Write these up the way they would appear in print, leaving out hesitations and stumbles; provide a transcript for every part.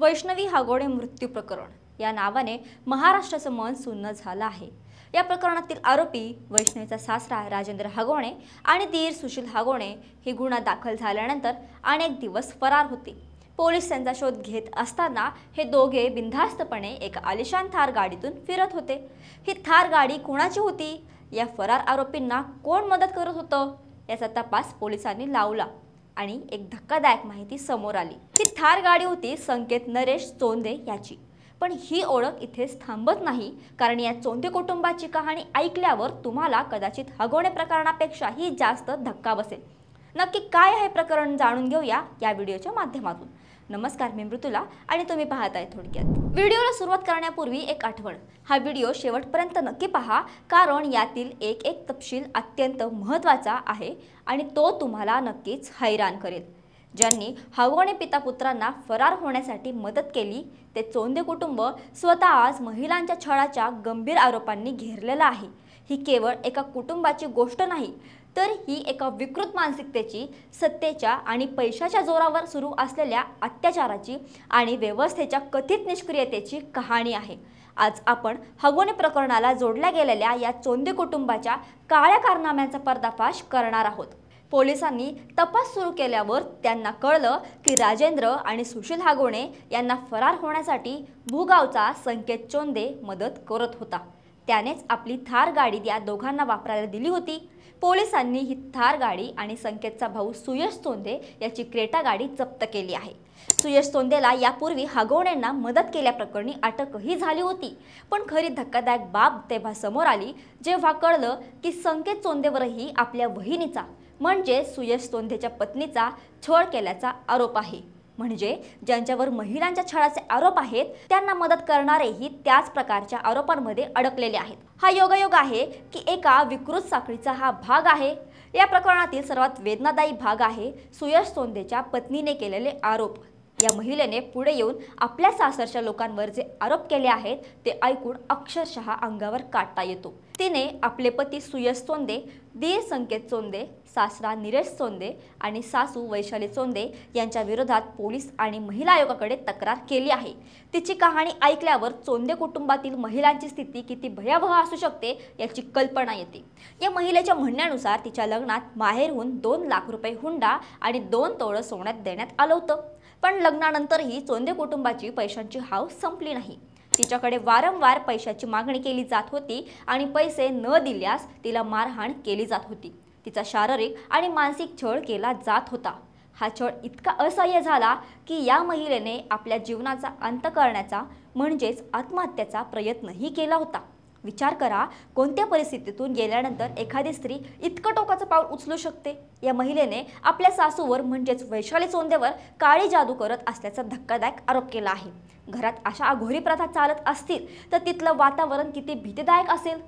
वैष्णवी हागोणे मृत्यू प्रकरण या नावाने महाराष्ट्राचं मन सुन्न झालं आहे। या प्रकरणातील आरोपी वैष्णवीचा सासरा राजेंद्र हागोणे आणि दीर सुशील हागोणे हे गुन्हा दाखल झाल्यानंतर अनेक दिवस फरार होते। पोलीस त्यांचा शोध घेत असताना हे दोघे बिनधास्तपणे एका आलिशान थार गाडीतून फिरत होते। ही थार गाडी कोणाची होती? या फरार आरोपींना कोण मदत करत होतं? याचा तपास पोलिसांनी लावला आणि एक धक्कादायक माहिती समोर आली। ही थार गाडी होती संकेत नरेश चोंदे याची। पण ही ओळख इथेच थांबत नाही, कारण या चोंदे कुटुंबाची कहाणी ऐकल्यावर तुम्हाला कदाचित हागोणे प्रकरणापेक्षाही जास्त धक्का बसेल। नक्की काय आहे प्रकरण जाणून घेऊया या व्हिडिओच्या माध्यमातून। नमस्कार, मी मृतुला आणि तुम्ही पाहताय थोडक्यात। व्हिडिओला सुरुवात करण्यापूर्वी एक आठवण, हा व्हिडिओ शेवटपर्यंत नक्की पहा, कारण यातील एक एक तपशील अत्यंत महत्त्वाचा आहे आणि तो तुम्हाला नक्कीच हैराण करेल। ज्यांनी हागोणे पिता पुत्रांना फरार होण्यासाठी मदत केली ते चोंदे कुटुंब स्वतः आज महिलांच्या छळाच्या गंभीर आरोपांनी घेरलेलं आहे। ही केवळ एका कुटुंबाची गोष्ट नाही, तर ही एका विकृत मानसिकतेची, सत्तेच्या आणि पैशाच्या जोरावर सुरू असलेल्या अत्याचाराची आणि व्यवस्थेच्या कथित निष्क्रियतेची कहाणी आहे। आज आपण हागोणे प्रकरणाला जोडल्या गेलेल्या या चोंदे कुटुंबाच्या काळ्या कारनाम्यांचा पर्दाफाश करणार आहोत। पोलिसांनी तपास सुरू केल्यावर त्यांना कळलं की राजेंद्र आणि सुशील हागोणे यांना फरार होण्यासाठी भूगावचा संकेत चोंदे मदत करत होता। त्यानेच आपली थार गाडी या दोघांना वापरायला दिली होती। पोलिसांनी ही थार गाडी आणि संकेतचा भाऊ सुयश चोंदे याची क्रेटा गाडी जप्त केली आहे। सुयश चोंदेला यापूर्वी हागोणेंना मदत केल्याप्रकरणी अटकही झाली होती। पण खरी धक्कादायक बाब तेव्हा समोर आली जेव्हा कळलं की संकेत चोंदेवरही आपल्या वहिनीचा म्हणजे सुयश चोंदेच्या पत्नीचा छळ केल्याचा आरोप आहे। म्हणजे ज्यांच्यावर महिलांच्या छळाचे आरोप आहेत त्यांना मदत करणारेही त्याच प्रकारच्या आरोपांमध्ये अडकलेले आहेत। हा योगायोग आहे की एका विकृत साखळीचा हा भाग आहे। या प्रकरणातील सर्वात वेदनादायी भाग आहे सुयश चोंदेच्या पत्नीने केलेले आरोप। या महिलेने पुढे येऊन आपल्या सासरच्या लोकांवर जे आरोप केले आहेत ते ऐकून अक्षरशः अंगावर काटा येतो। तिने आपले पती सुयश चोंदे, दीर संकेत चोंदे, सासरा निरेश चोंदे आणि सासू वैशाली चोंदे यांच्या विरोधात पोलीस आणि महिला आयोगाकडे तक्रार केली आहे। तिची कहाणी ऐकल्यावर चोंदे कुटुंबातील महिलांची स्थिती किती भयावह असू शकते याची कल्पना येते। या महिलेच्या म्हणण्यानुसार तिच्या लग्नात माहेरहून 2 लाख रुपये हुंडा आणि 2 तोळे सोन्यात देण्यात आलं होतं। पण लग्नानंतरही चोंदे कुटुंबाची पैशांची हाव संपली नाही। तिच्याकडे वारंवार पैशाची मागणी केली जात होती आणि पैसे न दिल्यास तिला मारहाण केली जात होती। तिचा शारीरिक आणि मानसिक छळ केला जात होता। हा छळ इतका असह्य झाला की या महिलेने आपल्या जीवनाचा अंत करण्याचा म्हणजेच आत्महत्येचा प्रयत्नही केला होता। विचार करा, कोणत्या परिस्थितीतून गेल्यानंतर एखादी स्त्री इतकं टोकाचं पाऊल उचलू शकते। या महिलेने आपल्या सासूवर म्हणजेच वैशाली चोंदेवर काळी जादू करत असल्याचा धक्कादायक आरोप केला आहे। घरात अशा अघोरी प्रथा चालत असतील तर तिथलं वातावरण किती भीतीदायक असेल।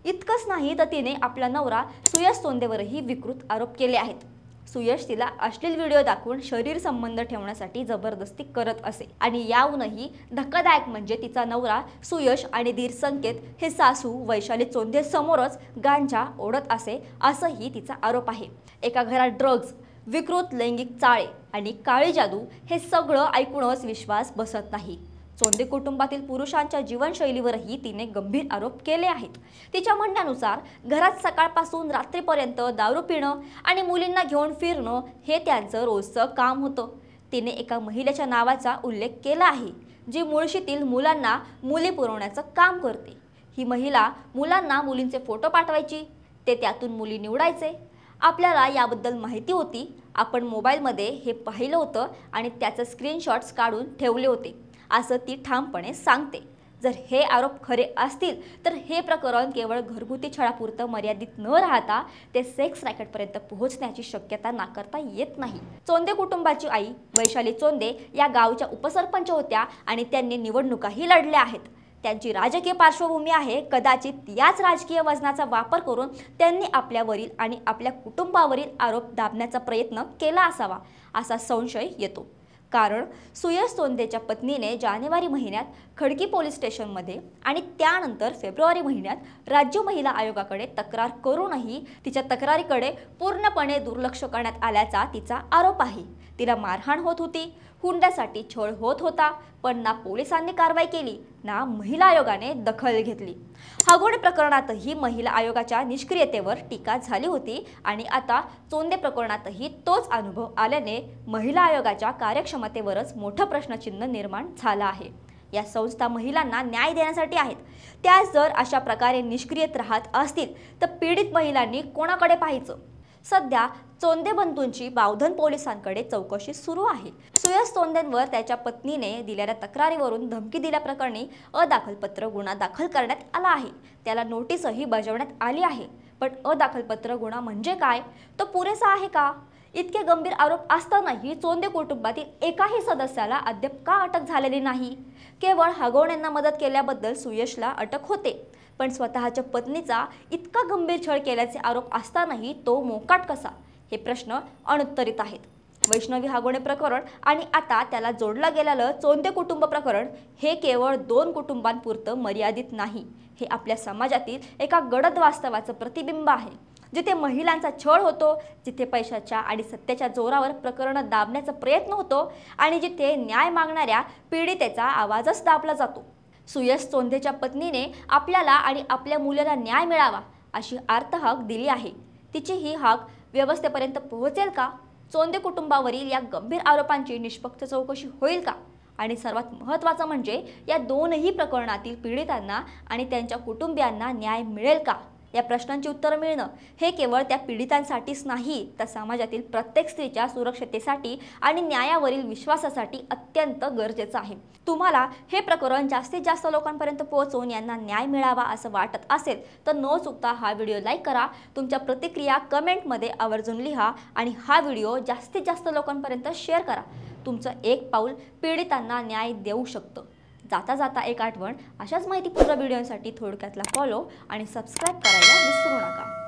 इतकंच नाही तर तिने आपला नवरा सुयश चोंदेवरही विकृत आरोप केले आहेत। सुयश तिला अश्लील व्हिडिओ दाखवून शरीर संबंध ठेवण्यासाठी जबरदस्ती करत असे आणि याहूनही धक्कादायक म्हणजे तिचा नवरा सुयश आणि दीर संकेत हे सासू वैशाली चोंदे समोरच गांजा ओढत असे, असंही तिचा आरोप आहे। एका घरात ड्रग्ज, विकृत लैंगिक चाळे आणि काळी जादू हे सगळं ऐकूनच विश्वास बसत नाही। चोंदे कुटुंबातील पुरुषांच्या जीवनशैलीवरही तिने गंभीर आरोप केले आहेत। तिच्या म्हणण्यानुसार घरात सकाळपासून रात्रीपर्यंत दारू पिणं आणि मुलींना घेऊन फिरणं हे त्यांचं रोजचं काम होतं। तिने एका महिलेच्या नावाचा उल्लेख केला आहे जी मुळशीतील मुलांना मुली पुरवण्याचं काम करते। ही महिला मुलांना मुलींचे फोटो पाठवायची, ते त्यातून मुली निवडायचे। आपल्याला याबद्दल माहिती होती, आपण मोबाईलमध्ये हे पाहिलं होतं आणि त्याचे स्क्रीनशॉट्स काढून ठेवले होते, असं ती ठामपणे सांगते। जर हे आरोप खरे असतील तर हे प्रकरण केवळ घरगुती छळापुरतं मर्यादित न राहता ते सेक्स रॅकेटपर्यंत पोहोचण्याची शक्यता नाकारता येत नाही। चोंदे कुटुंबाची आई वैशाली चोंदे या गावच्या उपसरपंच होत्या आणि त्यांनी निवडणुकाही लढल्या आहेत। त्यांची राजकीय पार्श्वभूमी आहे। कदाचित याच राजकीय वजनाचा वापर करून त्यांनी आपल्यावरील आणि आपल्या कुटुंबावरील आरोप दाबण्याचा प्रयत्न केला असावा असा संशय येतो। कारण सुयश चोंदेच्या पत्नीने जानेवारी महिन्यात खडकी पोलीस स्टेशनमध्ये आणि त्यानंतर फेब्रुवारी महिन्यात राज्य महिला आयोगाकडे तक्रार करूनही तिच्या तक्रारीकडे पूर्णपणे दुर्लक्ष करण्यात आल्याचा तिचा आरोप आहे। तिला मारहाण होत होती, हुंड्यासाठी छळ होत होता, पण ना पोलिसांनी कारवाई केली ना महिला आयोगाने दखल घेतली। हगवणे प्रकरणातही महिला आयोगाच्या निष्क्रियतेवर टीका झाली होती आणि आता चोंदे प्रकरणातही तोच अनुभव आल्याने महिला आयोगाच्या कार्यक्षमतेवरच मोठं प्रश्नचिन्ह निर्माण झालं आहे। या संस्था महिलांना न्याय देण्यासाठी आहेत, त्या जर अशा प्रकारे निष्क्रिय राहत असतील तर पीडित महिलांनी कोणाकडे पाहायचं? सध्या चोंदे बंधूंची बावधन पोलिसांकडे चौकशी सुरू आहे। सुयश चोंदेंवर त्याच्या पत्नीने दिलेल्या तक्रारीवरून धमकी दिल्याप्रकरणी अदाखलपत्र गुन्हा दाखल करण्यात आला आहे। त्याला नोटीसही बजावण्यात आली आहे। पण अदाखलपत्र गुन्हा म्हणजे काय? तो पुरेसा आहे का? इतके गंभीर आरोप असतानाही चोंदे कुटुंबातील एकाही सदस्याला अद्याप का अटक झालेली नाही? केवळ हगवण्यांना मदत केल्याबद्दल सुयशला अटक होते, पण स्वतःच्या पत्नीचा इतका गंभीर छळ केल्याचे आरोप असतानाही तो मोकाट कसा? हे प्रश्न अनुत्तरित आहेत। वैष्णवी हगवणे प्रकरण आणि आता त्याला जोडला गेलेलं चोंदे कुटुंब प्रकरण हे केवळ 2 कुटुंबांपुरतं मर्यादित नाही। हे आपल्या समाजातील एका गडद वास्तवाचं प्रतिबिंब आहे, जिथे महिलांचा छळ होतो, जिथे पैशाच्या आणि सत्तेच्या जोरावर प्रकरण दाबण्याचा प्रयत्न होतो आणि जिथे न्याय मागणाऱ्या पीडितेचा आवाजच दाबला जातो। सुयश चोंदेच्या पत्नीने आपल्याला आणि आपल्या मुलाला न्याय मिळावा अशी आर्तहाक दिली आहे। तिची ही हाक व्यवस्थेपर्यंत पोहोचेल का? चोंदे कुटुंबावरील या गंभीर आरोपांची निष्पक्ष चौकशी होईल का? आणि सर्वात महत्त्वाचं म्हणजे या दोनही प्रकरणातील पीडितांना आणि त्यांच्या कुटुंबियांना न्याय मिळेल का? या प्रश्नांची उत्तरं मिळणं हे केवळ त्या पीडितांसाठीच नाही, तर समाजातील प्रत्येक स्त्रीच्या सुरक्षतेसाठी आणि न्यायावरील विश्वासासाठी अत्यंत गरजेचं आहे। तुम्हाला हे प्रकरण जास्तीत जास्त लोकांपर्यंत पोहोचवून यांना न्याय मिळावा असं वाटत असेल तर न चुकता हा व्हिडिओ लाईक करा, तुमच्या प्रतिक्रिया कमेंटमध्ये आवर्जून लिहा आणि हा व्हिडिओ जास्तीत जास्त लोकांपर्यंत शेअर करा। तुमचं एक पाऊल पीडितांना न्याय देऊ शकतं। जाता जाता एक आठवण, अशाच माहितीपूर्ण व्हिडिओसाठी थोडक्यातला फॉलो आणि सबस्क्राईब करायला विसरू नका।